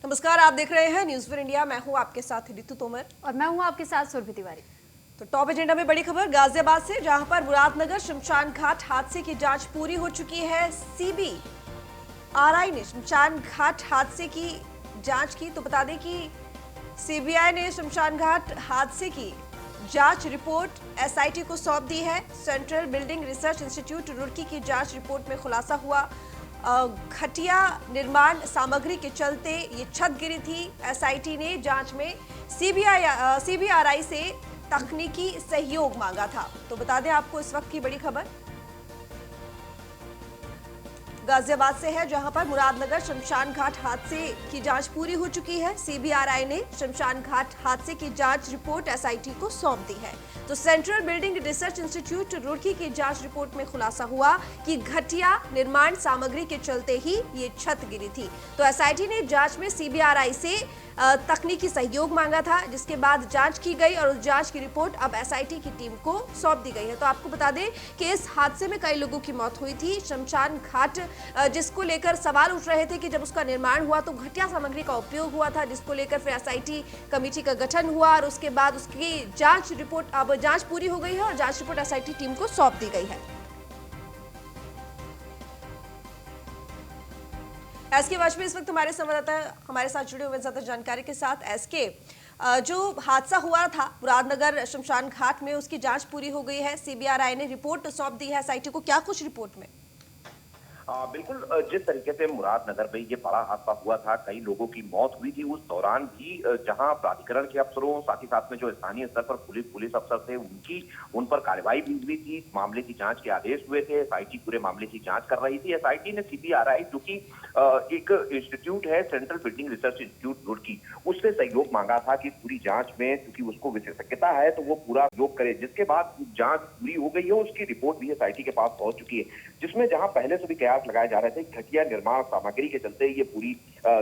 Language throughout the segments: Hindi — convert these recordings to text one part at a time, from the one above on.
नमस्कार, आप देख रहे हैं न्यूज़ फॉर इंडिया। मैं हूं आपके साथ रितु तोमर और मैं हूं आपके साथ सुरभि तिवारी। तो टॉप एजेंडा में बड़ी खबर गाजियाबाद से, जहां पर मुरादनगर शमशान घाट हादसे की जांच पूरी हो चुकी है। सीबीआरआई ने शमशान घाट हादसे की जांच की। तो बता दें कि सीबीआई ने शमशान घाट हादसे की जांच रिपोर्ट एसआईटी को सौंप दी है। Central building research institute Roorkee की जांच रिपोर्ट में खुलासा हुआ घटिया निर्माण सामग्री के चलते ये छत गिरी थी। एसआईटी ने जांच में सीबीआरआई से तकनीकी सहयोग मांगा था। तो बता दें आपको इस वक्त की बड़ी खबर गाजियाबाद से है, जहां पर मुरादनगर शमशान घाट हादसे की जांच पूरी हो चुकी है। सीबीआरआई ने शमशान घाट हादसे की जांच रिपोर्ट एसआईटी को सौंप दी है। तो central building research institute Roorkee की जांच रिपोर्ट में खुलासा हुआ कि घटिया निर्माण सामग्री के चलते ही ये छत गिरी थी। तो एसआईटी ने जांच में सीबीआरआई से तकनीकी सहयोग मांगा था, जिसके बाद जांच की गई और उस जांच की रिपोर्ट अब एसआईटी की टीम को सौंप दी गई है। तो आपको बता दें कि इस हादसे में कई लोगों की मौत हुई थी। शमशान घाट जिसको लेकर सवाल उठ रहे थे कि जब उसका निर्माण हुआ तो घटिया सामग्री का उपयोग हुआ था, जिसको लेकर फिर एसआईटी कमेटी का गठन हुआ और उसके बाद उसकी जांच रिपोर्ट, अब जांच पूरी हो गई है और जांच रिपोर्ट एसआईटी टीम को सौंप दी गई है। एसके वाजपेयी इस वक्त हमारे संवाददाता हमारे साथ जुड़े हुए ज्यादा जानकारी के साथ। एसके, जो हादसा हुआ था मुरादनगर शमशान घाट में, उसकी जांच पूरी हो गई है। सीबीआरआई ने रिपोर्ट सौंप दी है एसआईटी को। क्या कुछ रिपोर्ट में? बिल्कुल, जिस तरीके से मुरादनगर में ये बड़ा हादसा हुआ था, कई लोगों की मौत हुई थी, उस दौरान भी जहां प्राधिकरण के अफसरों, साथ ही साथ में जो स्थानीय स्तर पर पुलिस अफसर थे, उन पर कार्रवाई भी हुई थी। मामले की जांच के आदेश हुए थे। एसआईटी पूरे मामले की जांच कर रही थी। एसआईटी ने सीबीआरआई, जो कि एक इंस्टीट्यूट है, central building research institute Roorkee, उससे सहयोग मांगा था कि पूरी जांच में, क्योंकि उसको विशेषज्ञता है, तो वो पूरा सहयोग करे। जिसके बाद जांच पूरी हो गई है। उसकी रिपोर्ट भी एसआईटी के पास पहुंच चुकी है, जिसमें जहां पहले से भी कयास लगाए जा रहे थे, घटिया निर्माण सामग्री के चलते ये पूरी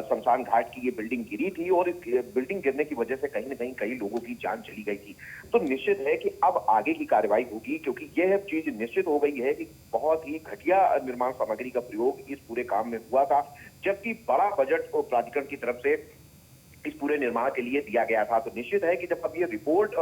शमशान घाट की ये बिल्डिंग गिरी थी और बिल्डिंग गिरने की वजह से कहीं ना कहीं कई लोगों की जान चली गई थी। तो निश्चित है कि अब आगे की कार्रवाई होगी, क्योंकि यह चीज निश्चित हो गई है कि बहुत ही घटिया निर्माण सामग्री का प्रयोग इस पूरे काम में हुआ था, जबकि बड़ा बजट प्राधिकरण की तरफ से इस पूरे निर्माण के लिए दिया गया था। तो निश्चित है कि जब अब ये रिपोर्ट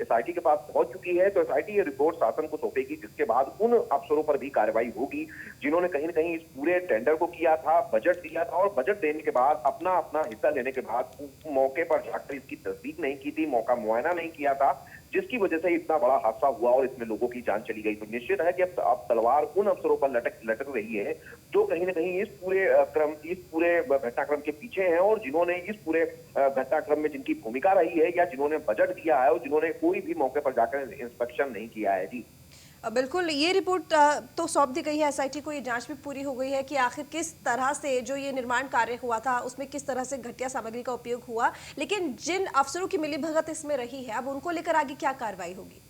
एसआईटी के पास पहुंच चुकी है, तो एसआईटी ये रिपोर्ट शासन को सौंपेगी, जिसके बाद उन अफसरों पर भी कार्रवाई होगी जिन्होंने कहीं ना कहीं इस पूरे टेंडर को किया था, बजट दिया था, और बजट देने के बाद अपना हिस्सा लेने के बाद मौके पर जाकर इसकी तस्दीक नहीं की थी, मौका मुआयना नहीं किया था, जिसकी वजह से इतना बड़ा हादसा हुआ और इसमें लोगों की जान चली गई। तो निश्चित है कि अब तलवार उन अफसरों पर लटक रही है जो कहीं ना कहीं इस पूरे घटनाक्रम के पीछे हैं, और जिन्होंने इस पूरे घटनाक्रम में जिनकी भूमिका रही है, या जिन्होंने बजट दिया है, और जिन्होंने कोई भी मौके पर जाकर इंस्पेक्शन नहीं किया है। जी बिल्कुल, ये रिपोर्ट तो सौंप दी गई है एसआईटी को। ये जांच भी पूरी हो गई है कि आखिर किस तरह से जो ये निर्माण कार्य हुआ था उसमें किस तरह से घटिया सामग्री का उपयोग हुआ। लेकिन जिन अफसरों की मिलीभगत इसमें रही है, अब उनको लेकर आगे क्या कार्रवाई होगी?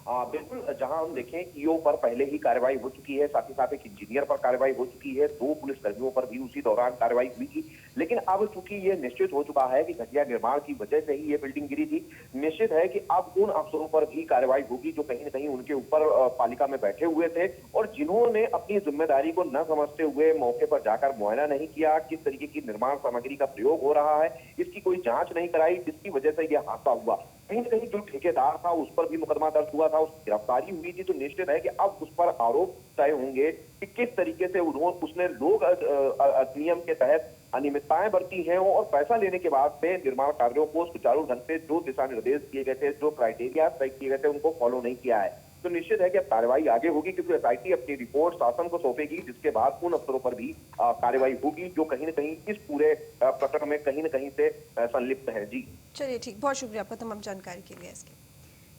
बिल्कुल, जहां हम देखें ईओ पर पहले ही कार्रवाई हो चुकी है, साथ ही साथ एक इंजीनियर पर कार्रवाई हो चुकी है, 2 पुलिस कर्मियों पर भी उसी दौरान कार्रवाई हुई थी। लेकिन अब चूंकि ये निश्चित हो चुका है कि घटिया निर्माण की वजह से ही ये बिल्डिंग गिरी थी, निश्चित है कि अब उन अफसरों पर भी कार्रवाई होगी जो कहीं ना कहीं उनके ऊपर पालिका में बैठे हुए थे, और जिन्होंने अपनी जिम्मेदारी को न समझते हुए मौके पर जाकर मुआयना नहीं किया, किस तरीके की निर्माण सामग्री का प्रयोग हो रहा है, इसकी कोई जांच नहीं कराई, जिसकी वजह से यह हादसा हुआ। कहीं ना कहीं जो ठेकेदार था उस पर भी मुकदमा दर्ज हुआ था, उसकी गिरफ्तारी हुई थी। तो निश्चित है कि अब उस पर आरोप तय होंगे कि किस तरीके से उसने लोक अधिनियम के तहत अनियमितताएं बरती हैं, और पैसा लेने के बाद में निर्माण कार्यों को सुचारू ढंग से जो दिशा निर्देश दिए गए थे, जो क्राइटेरिया तय किए गए थे, उनको फॉलो नहीं किया है। तो निश्चित है कि अब कार्रवाई आगे होगी, क्योंकि एसआईटी अपनी रिपोर्ट शासन को सौंपेगी, जिसके बाद उन अफसरों पर भी कार्रवाई होगी जो कहीं ना कहीं इस पूरे प्रकरण में कहीं ना कहीं से संलिप्त है। जी चलिए ठीक, बहुत शुक्रिया आपका तमाम जानकारी के लिए। इसके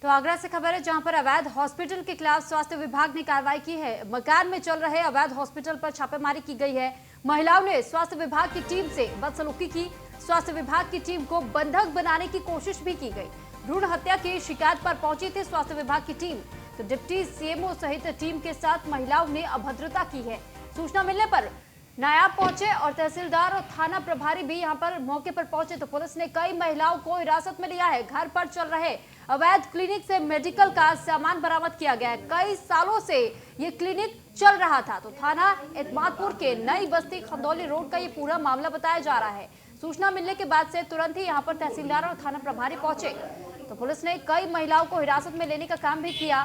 तो आगरा से खबर है, जहां पर अवैध हॉस्पिटल के खिलाफ स्वास्थ्य विभाग ने कार्रवाई की है। मकान में चल रहे अवैध हॉस्पिटल पर छापेमारी की गई है। महिलाओं ने स्वास्थ्य विभाग की टीम से बदसलूकी की। स्वास्थ्य विभाग की टीम को बंधक बनाने की कोशिश भी की गई। भ्रूण हत्या की शिकायत पर पहुंची थी स्वास्थ्य विभाग की टीम। तो डिप्टी सीएमओ सहित टीम के साथ महिलाओं ने अभद्रता की है। सूचना मिलने पर नायाब पहुंचे और तहसीलदार और थाना प्रभारी भी यहां पर मौके पर पहुंचे। तो पुलिस ने कई महिलाओं को हिरासत में लिया है। घर पर चल रहे अवैध क्लिनिक से मेडिकल का सामान बरामद किया गया है। कई सालों से ये क्लिनिक चल रहा था। तो थाना एतमादपुर के नई बस्ती खंदौली रोड का ये पूरा मामला बताया जा रहा है। सूचना मिलने के बाद से तुरंत ही यहाँ पर तहसीलदार और थाना प्रभारी पहुंचे। तो पुलिस ने कई महिलाओं को हिरासत में लेने का काम भी किया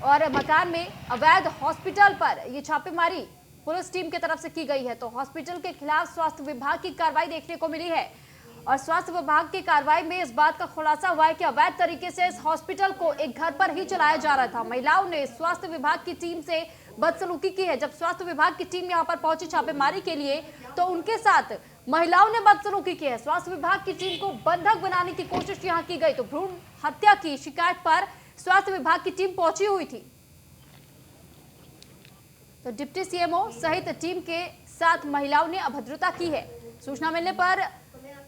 और मकान में अवैध हॉस्पिटल पर ये छापेमारी पुलिस टीम की तरफ से की गई है। तो हॉस्पिटल के खिलाफ स्वास्थ्य विभाग की कार्रवाई देखने को मिली है और स्वास्थ्य विभाग की कार्रवाई में इस बात का खुलासा हुआ है कि अवैध तरीके से इस हॉस्पिटल को एक घर पर ही चलाया जा रहा था। महिलाओं ने स्वास्थ्य विभाग की टीम से बदसलूकी की है। जब स्वास्थ्य विभाग की टीम यहां पर पहुंची छापेमारी के लिए तो उनके साथ महिलाओं ने बदसलूकी की है। स्वास्थ्य विभाग की टीम को बंधक बनाने की कोशिश यहां की गई। तो भ्रूण हत्या की शिकायत पर स्वास्थ्य विभाग की टीम पहुंची हुई थी। तो डिप्टी सीएमओ सहित टीम के साथ महिलाओं ने अभद्रता की है। सूचना मिलने पर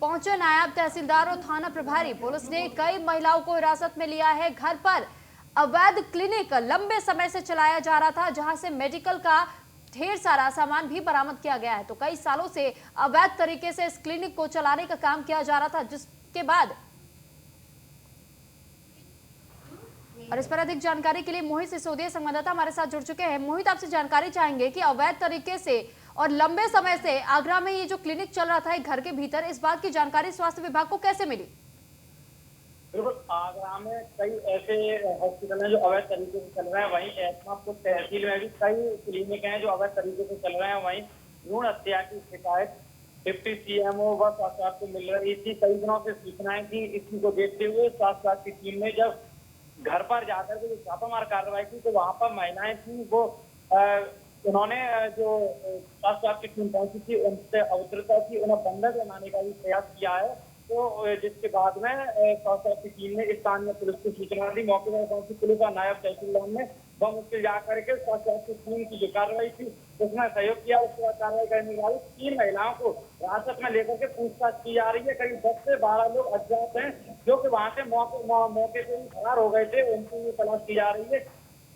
पहुंचे नायब तहसीलदार और थाना प्रभारी पुलिस ने कई महिलाओं को हिरासत में लिया है। घर पर अवैध क्लिनिक लंबे समय से चलाया जा रहा था, जहां से मेडिकल का ढेर सारा सामान भी बरामद किया गया है। तो कई सालों से अवैध तरीके से इस क्लिनिक को चलाने का काम किया जा रहा था, जिसके बाद और इस पर अधिक जानकारी के लिए मोहित सिसोदिया संवाददाता हमारे साथ जुड़ चुके हैं। मोहित, आपसे जानकारी चाहेंगे कि अवैध तरीके से और लंबे समय से आगरा में ये जो क्लिनिक चल रहा था एक घर के भीतर, इस बात की जानकारी स्वास्थ्य विभाग को कैसे मिली? बिल्कुल, आगरा में कई ऐसे हॉस्पिटल हैं जो अवैध तरीके से चल रहे हैं। वहीं ऐसमापुर तहसील में भी कई क्लिनिक हैं जो अवैध तरीके से चल रहे हैं। वहीं भ्रूण हत्या की शिकायत डिप्टी सीएमओ व स्वास्थ्य को मिल रही थी। कई दिनों से सूचनाएं थी। इसी को देखते हुए स्वास्थ्य की टीम ने जब घर पर जाकर के छापामार कार्रवाई की तो वहां पर महिलाएं थी, वो उन्होंने जो स्वास्थ्य की टीम पहुंची थी उनसे अवसरता की, उन्हें बंधक बनाने का भी प्रयास किया है। तो जिसके बाद में स्वास्थ्य की टीम ने स्थानीय पुलिस को सूचना दी। मौके पर पहुंची पुलिस और नायब तहसीलदार ने बम मुश्किल जाकर के स्वास्थ्य की टीम की जो कार्रवाई थी उसमें सहयोग किया। उसके बाद कार्रवाई करने वाली 3 महिलाओं को हिरासत में लेकर के पूछताछ की जा रही है। करीब 10 से 12 लोग अज्ञात हैं जो कि वहां से मौके से फरार हो गए थे, उनकी तलाश की जा रही है।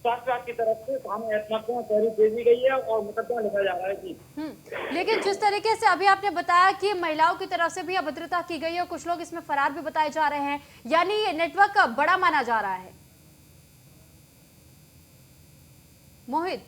स्वास्थ्य विभाग की तरफ से थाना ऐसमापुर में तहरीर दे दी गई है और मुकदमा लिखा जा रहा है जी। लेकिन जिस तरीके से अभी आपने बताया कि महिलाओं की तरफ से भी अभद्रता की गई है और कुछ लोग इसमें फरार भी बताए जा रहे हैं, यानी ये नेटवर्क बड़ा माना जा रहा है। मोहित,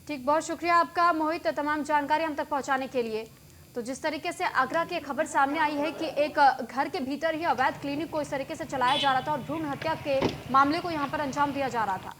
ठीक, बहुत शुक्रिया आपका मोहित तमाम जानकारी हम तक पहुंचाने के लिए। तो जिस तरीके से आगरा की खबर सामने आई है कि एक घर के भीतर ही अवैध क्लिनिक को इस तरीके से चलाया जा रहा था और भ्रूण हत्या के मामले को यहां पर अंजाम दिया जा रहा था।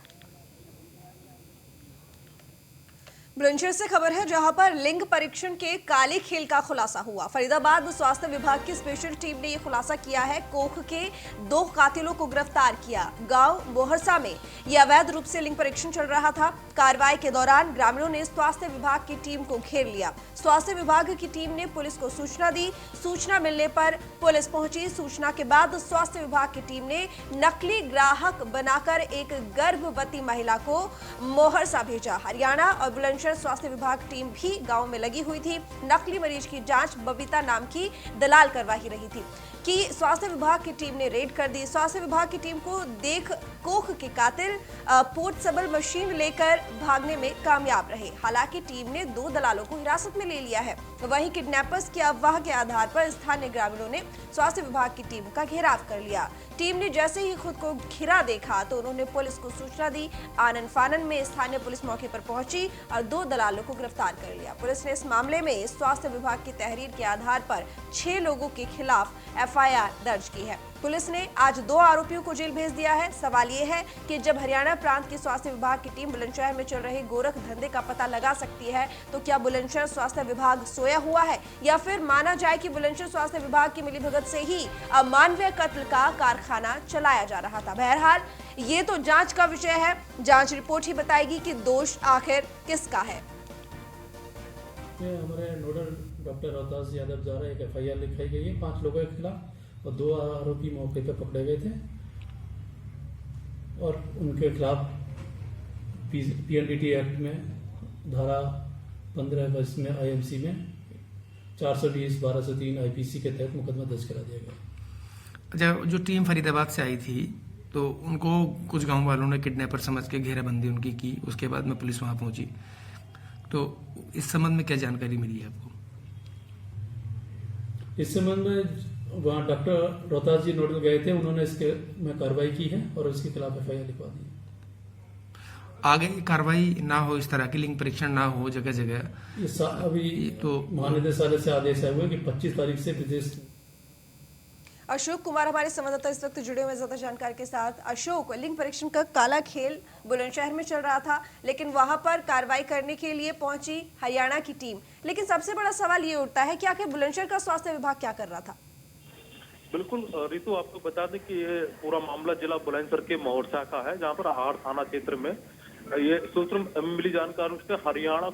बुलंदशहर से खबर है जहां पर लिंग परीक्षण के काले खेल का खुलासा हुआ। फरीदाबाद स्वास्थ्य विभाग की स्पेशल टीम ने यह खुलासा किया है। कोख के 2 कातिलों को गिरफ्तार किया। गांव बोहरसा में यह अवैध रूप से लिंग परीक्षण चल रहा था। कार्रवाई के दौरान ग्रामीणों ने स्वास्थ्य विभाग की टीम को घेर लिया। स्वास्थ्य विभाग की टीम ने पुलिस को सूचना दी। सूचना मिलने पर पुलिस पहुंची। सूचना के बाद स्वास्थ्य विभाग की टीम ने नकली ग्राहक बनाकर एक गर्भवती महिला को मोहरसा भेजा। हरियाणा और बुलंदशहर स्वास्थ्य विभाग टीम भी गांव में लगी हुई थी। नकली मरीज की जांच बबीता नाम की दलाल करवा ही रही थी कि स्वास्थ्य विभाग की टीम ने रेड कर दी। स्वास्थ्य विभाग की टीम को देख कोख के कातिल पोर्टेबल मशीन लेकर भागने में कामयाब रहे। हालांकि टीम ने 2 दलालों को हिरासत में ले लिया है। वहीं किडनैपर्स की अफवाह के आधार पर स्थानीय ग्रामीणों ने स्वास्थ्य विभाग की टीम का घेराव कर लिया। टीम ने जैसे ही खुद को घिरा देखा तो उन्होंने पुलिस को सूचना दी। आनन फानन में स्थानीय पुलिस मौके पर पहुंची और 2 दलालों को गिरफ्तार कर लिया। पुलिस ने इस मामले में स्वास्थ्य विभाग की तहरीर के आधार पर 6 लोगों के खिलाफ एफआईआर दर्ज की है। पुलिस ने आज 2 आरोपियों को जेल भेज दिया है। सवाल ये है कि जब हरियाणा प्रांत की स्वास्थ्य विभाग की टीम बुलंदशहर में चल रहे गोरख धंधे का पता लगा सकती है तो क्या बुलंदशहर स्वास्थ्य विभाग सोया हुआ है या फिर माना जाए कि बुलंदशहर स्वास्थ्य विभाग की मिलीभगत से ही अमानवीय कत्ल का कारखाना चलाया जा रहा था। बहरहाल ये तो जांच का विषय है। जांच रिपोर्ट ही बताएगी कि दोष आखिर किसका है। हमारे नोडल डॉक्टर रोहतास यादव द्वारा एक एफआईआर लिखाई गई है 5 लोगों के खिलाफ और 2 आरोपी मौके पर पकड़े गए थे और उनके खिलाफ पीएनडीटी एक्ट में धारा 15 में आईएमसी में 420/1203 आईपीसी के तहत मुकदमा दर्ज करा दिया गया। अच्छा, जो टीम फरीदाबाद से आई थी तो उनको कुछ गांव वालों ने किडनैपर समझ के घेराबंदी उनकी की। उसके बाद में पुलिस वहां पहुंची। तो इस संबंध में क्या जानकारी मिली है आपको? इस संबंध में वहाँ डॉक्टर रोहतास जी नोडल गए थे, उन्होंने इसके में कार्रवाई की है और उसके खिलाफ एफआईआर लिखवा दी है। आगे कार्रवाई ना हो, इस तरह की लिंग परीक्षण ना हो जगह जगह। अभी तो महानिदेशालय से आदेश आए हुए कि 25 तारीख से विदेश। अशोक कुमार हमारे संवाददाता इस वक्त जुड़े हुए ज्यादा जानकारी के साथ। अशोक, लिंग परीक्षण का काला खेल बुलंदशहर में चल रहा था, लेकिन वहां पर कार्रवाई करने के लिए पहुंची हरियाणा की टीम, लेकिन सबसे बड़ा सवाल ये उठता है कि आखिर बुलंदशहर का स्वास्थ्य विभाग क्या कर रहा था? बिल्कुल रितु, आपको बता दें कि ये पूरा मामला जिला बुलंदशहर के मोरचा का है, जहां पर हाड़ थाना क्षेत्र में ये सूत्र मिली जानकारी से हरियाणा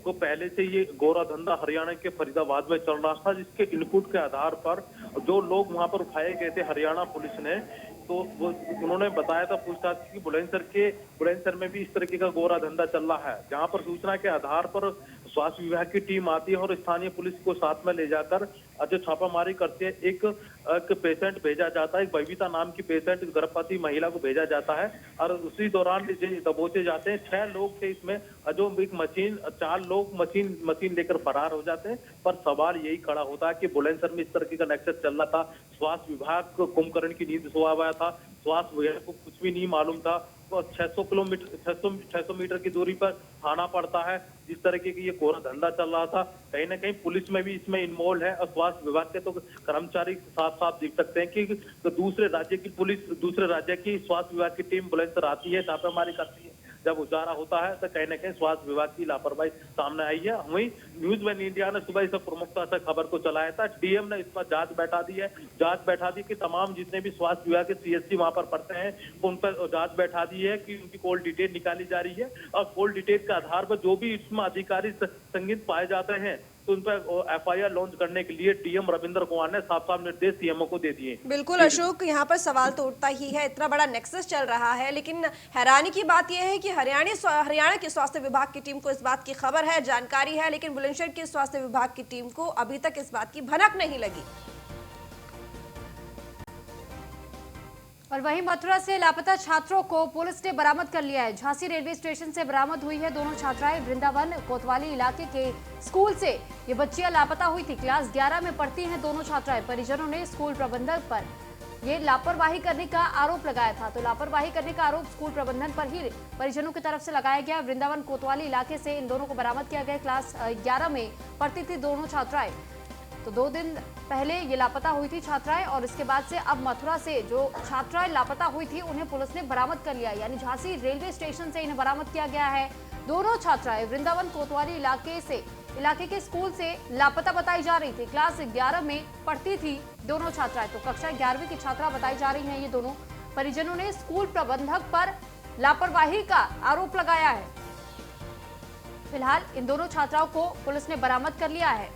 को पहले से ये गोरा धंधा हरियाणा के फरीदाबाद में चल रहा था, जिसके इनपुट के आधार पर जो लोग वहां पर उठाए गए थे हरियाणा पुलिस ने, तो वो उन्होंने बताया था पूछताछ की बुलंदशहर में भी इस तरीके का गोरा धंधा चल रहा है, जहां पर सूचना के आधार पर स्वास्थ्य विभाग की टीम आती है और स्थानीय पुलिस को साथ में ले जाकर जो छापामारी करते हैं, एक पेशेंट भेजा जाता है, एक बबीता नाम की पेशेंट गर्भवती महिला को भेजा जाता है और उसी दौरान दबोचे जाते हैं। 6 लोग थे इसमें, जो एक मशीन 4 लोग मशीन लेकर फरार हो जाते हैं। पर सवाल यही खड़ा होता है कि बुलंदशहर में इस तरीके का नेक्सस चल रहा था, स्वास्थ्य विभाग को कुंभकर्ण की नींद सोया हुआ था, स्वास्थ्य विभाग को कुछ भी नहीं मालूम था। 600 मीटर की दूरी पर थाना पड़ता है, जिस तरीके की ये कोरा धंधा चल रहा था, कहीं ना कहीं पुलिस में भी इसमें इन्वॉल्व है और स्वास्थ्य विभाग के तो कर्मचारी साफ साफ दिख सकते हैं कि तो दूसरे राज्य की पुलिस, दूसरे राज्य की स्वास्थ्य विभाग की टीम बुलंदशहर आती है, छापेमारी करती है। जब उजाला होता है तो कहीं ना कहीं स्वास्थ्य विभाग की लापरवाही सामने आई है। वहीं न्यूज वन इंडिया ने सुबह इस प्रमुखता से खबर को चलाया था। डीएम ने इस पर जांच बैठा दी है, जांच बैठा दी कि तमाम जितने भी स्वास्थ्य विभाग के सीएससी वहां पर पड़ते हैं उन पर जांच बैठा दी है कि उनकी कॉल डिटेल निकाली जा रही है और कॉल डिटेल के आधार पर जो भी इसमें अधिकारी संदिग्ध पाए जाते हैं तो उन पर एफआईआर लॉन्च करने के लिए डीएम रविंद्र कुमार ने साफ साफ निर्देश सीएमओ को दे दिए। बिल्कुल अशोक, यहाँ पर सवाल तो उठता ही है, इतना बड़ा नेक्सस चल रहा है, लेकिन हैरानी की बात यह है कि हरियाणा के स्वास्थ्य विभाग की टीम को इस बात की खबर है, जानकारी है, लेकिन बुलंदशहर के स्वास्थ्य विभाग की टीम को अभी तक इस बात की भनक नहीं लगी। और वहीं मथुरा से लापता छात्रों को पुलिस ने बरामद कर लिया है। झांसी रेलवे स्टेशन से बरामद हुई है दोनों छात्राएं। वृंदावन कोतवाली इलाके के स्कूल से ये बच्चियां लापता हुई थी। क्लास 11 में पढ़ती हैं दोनों छात्राएं। परिजनों ने स्कूल प्रबंधक पर ये लापरवाही करने का आरोप लगाया था, तो लापरवाही करने का आरोप स्कूल प्रबंधन पर ही परिजनों की तरफ से लगाया गया। वृंदावन कोतवाली इलाके से इन दोनों को बरामद किया गया। क्लास 11 में पढ़ती थी दोनों छात्राएं। तो 2 दिन पहले ये लापता हुई थी छात्राएं और इसके बाद से अब मथुरा से जो छात्राएं लापता हुई थी उन्हें पुलिस ने बरामद कर लिया, यानी झांसी रेलवे स्टेशन से इन्हें बरामद किया गया है। दोनों छात्राएं वृंदावन कोतवाली इलाके के स्कूल से लापता बताई जा रही थी। क्लास 11 में पढ़ती थी दोनों छात्राएं, तो कक्षा 11वीं की छात्रा बताई जा रही हैं ये दोनों। परिजनों ने स्कूल प्रबंधक पर लापरवाही का आरोप लगाया है। फिलहाल इन दोनों छात्राओं को पुलिस ने बरामद कर लिया है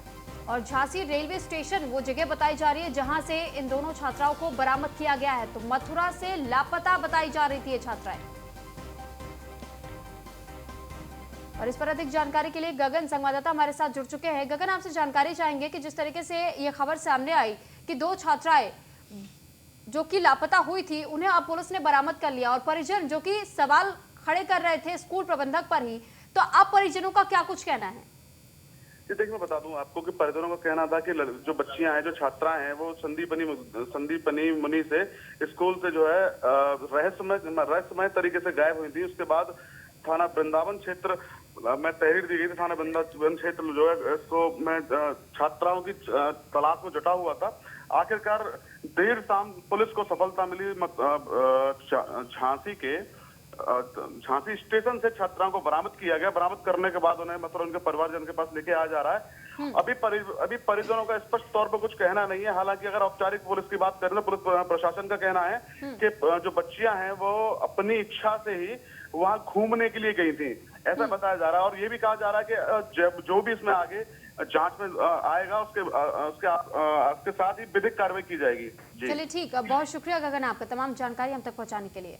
और झांसी रेलवे स्टेशन वो जगह बताई जा रही है जहां से इन दोनों छात्राओं को बरामद किया गया है। तो मथुरा से लापता बताई जा रही थी ये छात्राएं। और इस पर अधिक जानकारी के लिए गगन संवाददाता हमारे साथ जुड़ चुके हैं। गगन, आपसे जानकारी चाहेंगे कि जिस तरीके से ये खबर सामने आई कि 2 छात्राएं जो कि लापता हुई थी उन्हें अब पुलिस ने बरामद कर लिया और परिजन जो कि सवाल खड़े कर रहे थे स्कूल प्रबंधक पर ही, तो अब परिजनों का क्या कुछ कहना है? देखिए, मैं बता दूं आपको कि परिजनों का कहना था कि जो बच्चियां हैं, जो छात्राएं हैं, वो संदीपनी मुनि से स्कूल से जो है रहस्यमय तरीके से गायब हुई थी। उसके बाद थाना वृंदावन क्षेत्र में तहरीर दी गई थी। थाना वृंदावन क्षेत्र जो है इसको मैं छात्राओं की तलाश में जुटा हुआ था। आखिरकार देर शाम पुलिस को सफलता मिली। झांसी स्टेशन से छात्राओं को बरामद किया गया। बरामद करने के बाद उन्हें मतलब उनके परिवारजन के पास लेके आ जा रहा है। अभी परिजनों का स्पष्ट तौर पर कुछ कहना नहीं है। हालांकि अगर औपचारिक पुलिस की बात करें तो पुलिस प्रशासन का कहना है कि जो बच्चियां हैं वो अपनी इच्छा से ही वहां घूमने के लिए गई थी, ऐसा बताया जा रहा है। और ये भी कहा जा रहा है कि जो भी इसमें आगे जांच में आएगा उसके साथ ही विधिक कार्रवाई की जाएगी। चलिए ठीक, बहुत शुक्रिया गगन आपका तमाम जानकारी हम तक पहुंचाने के लिए।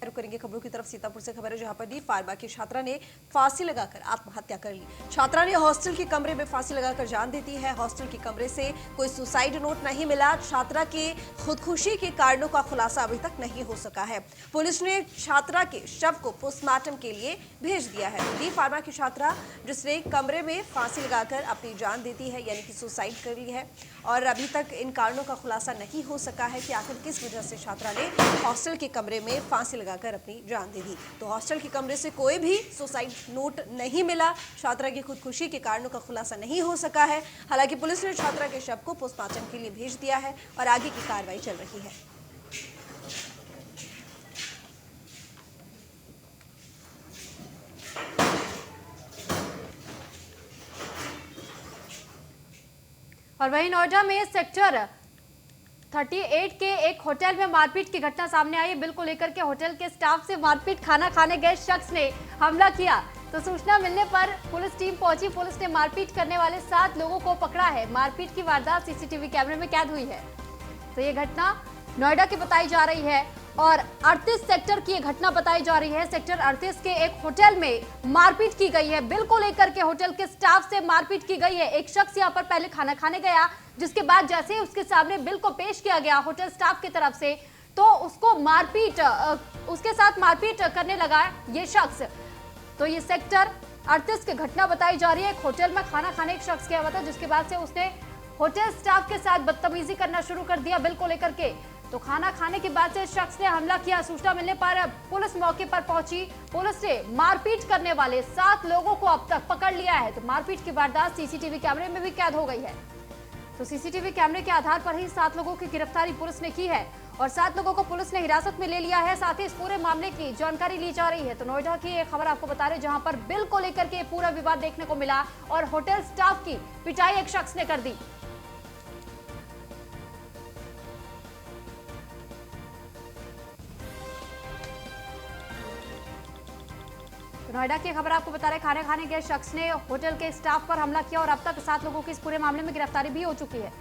रुक करेंगे खबरों की तरफ। सीतापुर से खबर है जहां पर नीट फार्मा की छात्रा ने फांसी लगाकर आत्महत्या कर ली। छात्रा ने हॉस्टल के कमरे में फांसी लगाकर जान दे दी है। हॉस्टल के कमरे से कोई सुसाइड नोट नहीं मिला। छात्रा के खुदकुशी के कारणों का खुलासा अभी तक नहीं हो सका है। पुलिस ने छात्रा के शव को पोस्टमार्टम के लिए भेज दिया है। नीट फार्मा की छात्रा जिसने कमरे में फांसी लगाकर अपनी जान दे दी है, यानी कि सुसाइड कर ली है, और अभी तक इन कारणों का खुलासा नहीं हो सका है कि आखिर किस वजह से छात्रा ने हॉस्टल के कमरे में फांसी लगाकर अपनी जान दे दी। तो हॉस्टल के कमरे से कोई भी सुसाइड नोट नहीं मिला। छात्रा की खुदकुशी के कारणों का खुलासा नहीं हो सका है। हालांकि पुलिस ने छात्रा के शव को पोस्टमार्टम के लिए भेज दिया है और आगे की कार्रवाई चल रही है। और वहीं नोएडा में सेक्टर 38 के एक होटल में मारपीट की घटना सामने आई। बिल को लेकर के होटल के स्टाफ से मारपीट, खाना खाने गए शख्स ने हमला किया। तो सूचना मिलने पर पुलिस टीम पहुंची। पुलिस ने मारपीट करने वाले 7 लोगों को पकड़ा है। मारपीट की वारदात सीसीटीवी कैमरे में कैद हुई है। तो ये घटना नोएडा की बताई जा रही है और 38 सेक्टर की घटना बताई जा रही है। सेक्टर 38 के एक होटल में मारपीट की गई है। बिल को लेकर के होटल के स्टाफ से मारपीट की गई है। एक शख्स यहां पर पहले खाना खाने गया, जिसके बाद जैसे ही उसके सामने बिल को पेश किया गया होटल स्टाफ की तरफ से, तो उसको मारपीट उसके साथ मारपीट करने लगा ये शख्स। तो ये सेक्टर 38 की घटना बताई जा रही है। एक होटल में खाना खाने एक शख्स गया हुआ था, जिसके बाद से उसने होटल स्टाफ के साथ बदतमीजी करना शुरू कर दिया बिल को लेकर के। तो खाना खाने के बाद से शख्स ने हमला किया। सूचना मिलने पर पुलिस मौके पर पहुंची। पुलिस ने मारपीट करने वाले 7 लोगों को अब तक पकड़ लिया है। तो मारपीट की वारदात सीसीटीवी कैमरे में भी कैद हो गई है। तो सीसीटीवी कैमरे के आधार पर ही 7 लोगों की गिरफ्तारी पुलिस ने की है और 7 लोगों को पुलिस ने हिरासत में ले लिया है। साथ ही इस पूरे मामले की जानकारी ली जा रही है। तो नोएडा की एक खबर आपको बता रहे, जहां पर बिल को लेकर के पूरा विवाद देखने को मिला और होटल स्टाफ की पिटाई एक शख्स ने कर दी। नोएडा की खबर आपको बता रहे, खाने खाने गए शख्स ने होटल के स्टाफ पर हमला किया और अब तक 7 लोगों की इस पूरे मामले में गिरफ्तारी भी हो चुकी है।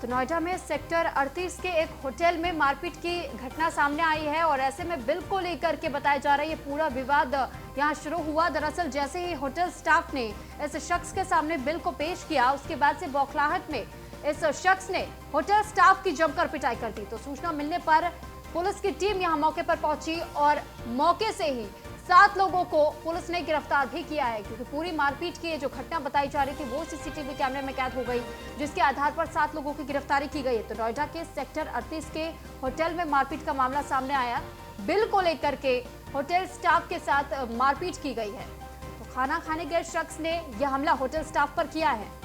तो नोएडा में सेक्टर 38 के एक होटल में मारपीट की घटना सामने आई है और ऐसे में बिल को लेकर के बताया जा रहा है ये पूरा विवाद यहां शुरू हुआ। दरअसल जैसे ही होटल स्टाफ ने इस शख्स के सामने बिल को पेश किया, उसके बाद से बौखलाहट में इस शख्स ने होटल स्टाफ की जमकर पिटाई कर दी। तो सूचना मिलने पर पुलिस की टीम यहां मौके पर पहुंची और मौके से ही 7 लोगों को पुलिस ने गिरफ्तार भी किया है, क्योंकि पूरी मारपीट की जो घटना बताई जा रही थी वो सीसीटीवी कैमरे में कैद हो गई, जिसके आधार पर 7 लोगों की गिरफ्तारी की गई है। तो नोएडा के सेक्टर 38 के होटल में मारपीट का मामला सामने आया। बिल को लेकर के होटल स्टाफ के साथ मारपीट की गई है। तो खाना खाने गए शख्स ने यह हमला होटल स्टाफ पर किया है।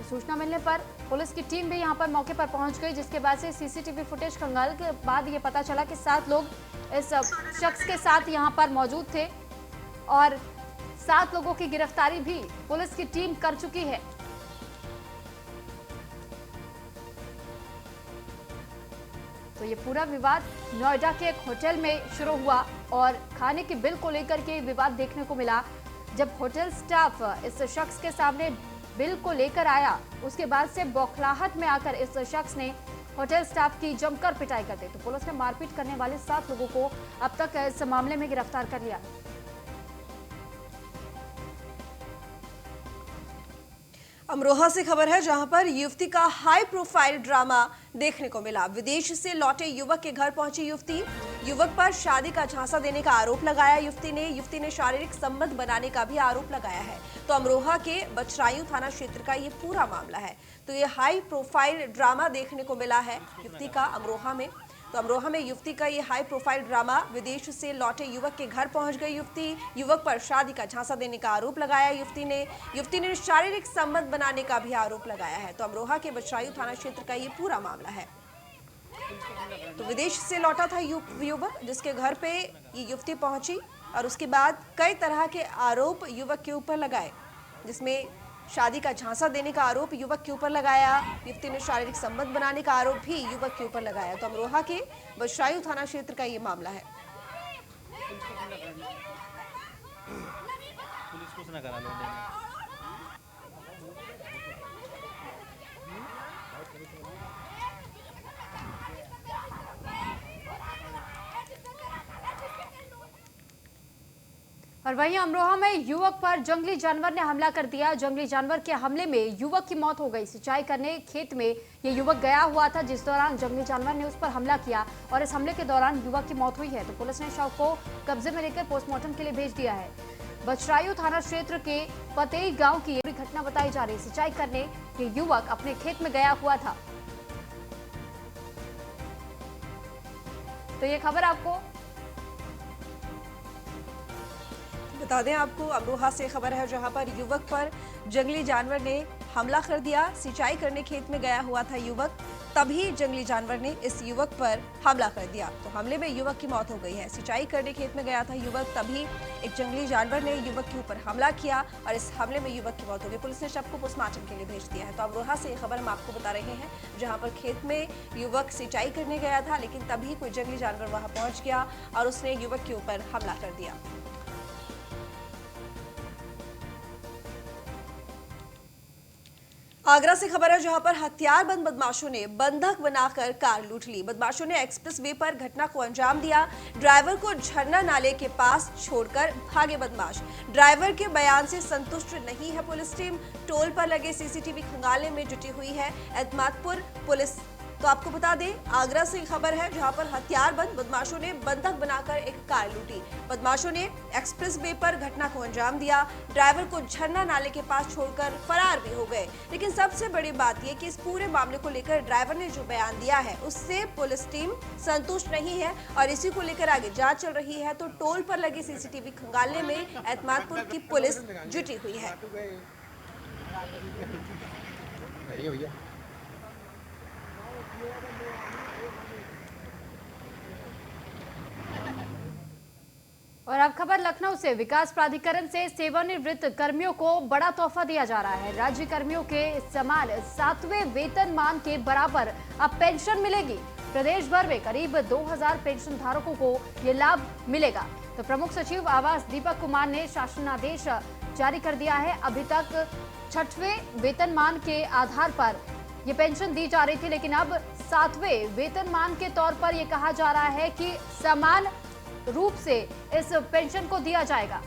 सूचना मिलने पर पुलिस की टीम भी यहां पर मौके पर पहुंच गई, जिसके बाद से सीसीटीवी फुटेज खंगालने के बाद ये पता चला कि 7 लोग इस शख्स के साथ यहां पर मौजूद थे और 7 लोगों की गिरफ्तारी भी पुलिस की टीम कर चुकी है। तो ये पूरा विवाद नोएडा के एक होटल में शुरू हुआ और खाने के बिल को लेकर के विवाद देखने को मिला। जब होटल स्टाफ इस शख्स के सामने बिल को लेकर आया, उसके बाद से बौखलाहट में आकर इस शख्स ने होटल स्टाफ की जमकर पिटाई कर दी। तो पुलिस ने मारपीट करने वाले 7 लोगों को अब तक इस मामले में गिरफ्तार कर लिया। अमरोहा से खबर है, जहां पर युवती का हाई प्रोफाइल ड्रामा देखने को मिला। विदेश से लौटे युवक के घर पहुंची युवती, युवक पर शादी का झांसा देने का आरोप लगाया युवती ने शारीरिक संबंध बनाने का भी आरोप लगाया है। तो अमरोहा के बछरायू थाना क्षेत्र का ये पूरा मामला है। तो ये हाई प्रोफाइल ड्रामा देखने को मिला है युवती का अमरोहा में। तो अमरोहा में युवती का ये हाई प्रोफाइल ड्रामा, विदेश से लौटे युवक के घर पहुंच गई युवती, युवक पर शादी का झांसा देने का आरोप लगाया युवती ने शारीरिक संबंध बनाने का भी आरोप लगाया है। तो अमरोहा के बछरायू थाना क्षेत्र का ये पूरा मामला है। तो विदेश से लौटा था युवक, जिसके घर पे ये युवती पहुंची और उसके बाद कई तरह के आरोप युवक के ऊपर लगाए, जिसमें शादी का झांसा देने का आरोप युवक के ऊपर लगाया, युवती ने शारीरिक संबंध बनाने का आरोप भी युवक के ऊपर लगाया। तो अमरोहा के बछरायू थाना क्षेत्र का ये मामला है। पुलिस कुछ ना करा लो। और वहीं अमरोहा में युवक पर जंगली जानवर ने हमला कर दिया। जंगली जानवर के हमले में युवक की मौत हो गई। सिंचाई करने खेत में ये युवक गया हुआ था, जिस दौरान जंगली जानवर ने उस पर हमला किया और इस हमले के दौरान युवक की मौत हुई है। तो पुलिस ने शव को कब्जे में लेकर पोस्टमार्टम के लिए भेज दिया है। बछरायू थाना क्षेत्र के पतेई गांव की ये घटना बताई जा रही है। सिंचाई करने ये युवक अपने खेत में गया हुआ था। तो ये खबर आपको बता दें आपको, अमरोहा से खबर है जहां पर युवक पर जंगली जानवर ने हमला कर दिया। सिंचाई करने खेत में गया हुआ था युवक, तभी जंगली जानवर ने इस युवक पर हमला कर दिया। तो हमले में युवक की मौत हो गई है। सिंचाई करने खेत में गया था युवक, तभी एक जंगली जानवर ने युवक के ऊपर हमला किया और इस हमले में युवक की मौत हो गई। पुलिस ने शव को पोस्टमार्टम के लिए भेज दिया है। तो अमरोहा से ये खबर हम आपको बता रहे हैं, जहां पर खेत में युवक सिंचाई करने गया था, लेकिन तभी कोई जंगली जानवर वहां पहुंच गया और उसने युवक के ऊपर हमला कर दिया। आगरा से खबर है जहां पर हथियारबंद बदमाशों ने बंधक बनाकर कार लूट ली। बदमाशों ने एक्सप्रेस वे पर घटना को अंजाम दिया। ड्राइवर को झरना नाले के पास छोड़कर भागे बदमाश। ड्राइवर के बयान से संतुष्ट नहीं है पुलिस टीम। टोल पर लगे सीसीटीवी खंगालने में जुटी हुई है एतमादपुर पुलिस। तो आपको बता दें, आगरा से खबर है जहां पर हथियारबंद बदमाशों ने बंधक बनाकर एक कार लूटी। बदमाशों ने एक्सप्रेस वे पर घटना को अंजाम दिया। ड्राइवर को झरना नाले के पास छोड़कर फरार भी हो गए। लेकिन सबसे बड़ी बात यह कि इस पूरे मामले को लेकर ड्राइवर ने जो बयान दिया है उससे पुलिस टीम संतुष्ट नहीं है और इसी को लेकर आगे जांच चल रही है। तो टोल पर लगे सीसीटीवी खंगालने में एतमादपुर की पुलिस जुटी हुई है। और अब खबर लखनऊ से। विकास प्राधिकरण से सेवानिवृत्त कर्मियों को बड़ा तोहफा दिया जा रहा है। राज्य कर्मियों के समान 7वें वेतनमान के बराबर अब पेंशन मिलेगी। प्रदेश भर में करीब 2000 पेंशन धारकों को ये लाभ मिलेगा। तो प्रमुख सचिव आवास दीपक कुमार ने शासनादेश जारी कर दिया है। अभी तक 6वें वेतनमान के आधार पर ये पेंशन दी जा रही थी, लेकिन अब 7वें वेतनमान के तौर पर यह कहा जा रहा है कि समान रूप से इस पेंशन को दिया जाएगा।